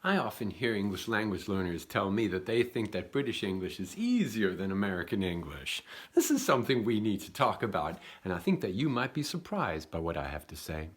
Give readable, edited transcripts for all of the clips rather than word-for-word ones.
I often hear English language learners tell me that they think that British English is easier than American English. This is something we need to talk about, and I think that you might be surprised by what I have to say.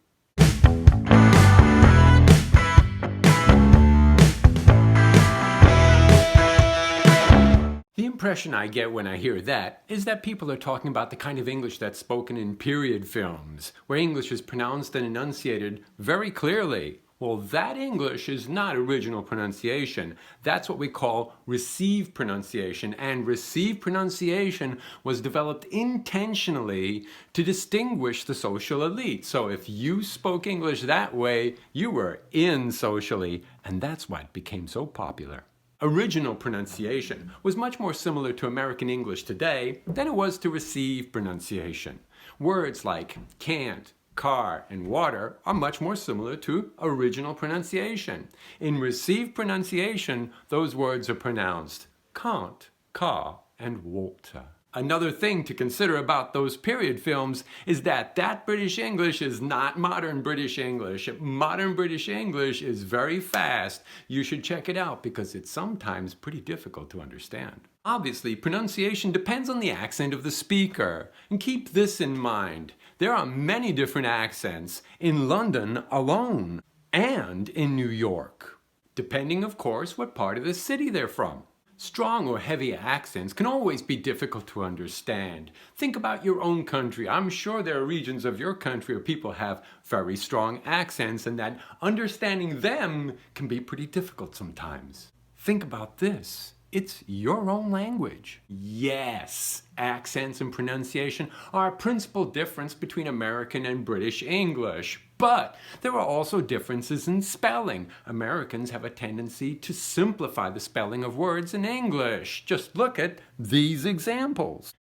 The impression I get when I hear that is that people are talking about the kind of English that's spoken in period films, where English is pronounced and enunciated very clearly. Well, that English is not original pronunciation. That's what we call received pronunciation, and received pronunciation was developed intentionally to distinguish the social elite. So if you spoke English that way, you were in socially, and that's why it became so popular. Original pronunciation was much more similar to American English today than it was to received pronunciation. Words like can't, car, and water are much more similar to original pronunciation. In received pronunciation, those words are pronounced can't, car, and water. Another thing to consider about those period films is that British English is not modern British English. Modern British English is very fast. You should check it out because it's sometimes pretty difficult to understand. Obviously, pronunciation depends on the accent of the speaker. And keep this in mind. There are many different accents in London alone and in New York, depending, of course, what part of the city they're from. Strong or heavy accents can always be difficult to understand. Think about your own country. I'm sure there are regions of your country where people have very strong accents and that understanding them can be pretty difficult sometimes. Think about this. It's your own language. Yes, accents and pronunciation are a principal difference between American and British English. But there are also differences in spelling. Americans have a tendency to simplify the spelling of words in English. Just look at these examples.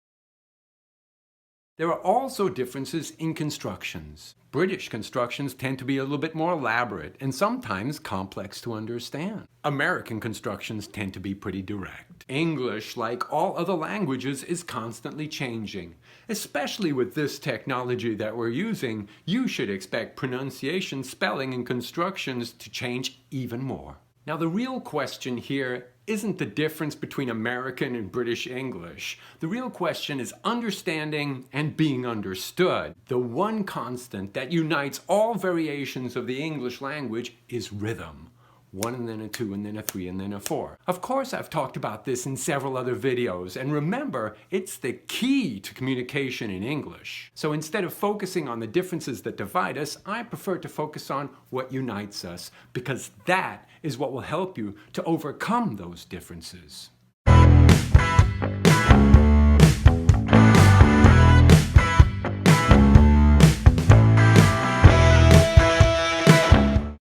There are also differences in constructions. British constructions tend to be a little bit more elaborate and sometimes complex to understand. American constructions tend to be pretty direct. English, like all other languages, is constantly changing. Especially with this technology that we're using, you should expect pronunciation, spelling, and constructions to change even more. Now, the real question here isn't the difference between American and British English. The real question is understanding and being understood. The one constant that unites all variations of the English language is rhythm. 1 and then a 2 and then a 3 and then a 4. Of course, I've talked about this in several other videos, and remember, it's the key to communication in English. So instead of focusing on the differences that divide us, I prefer to focus on what unites us, because that is what will help you to overcome those differences.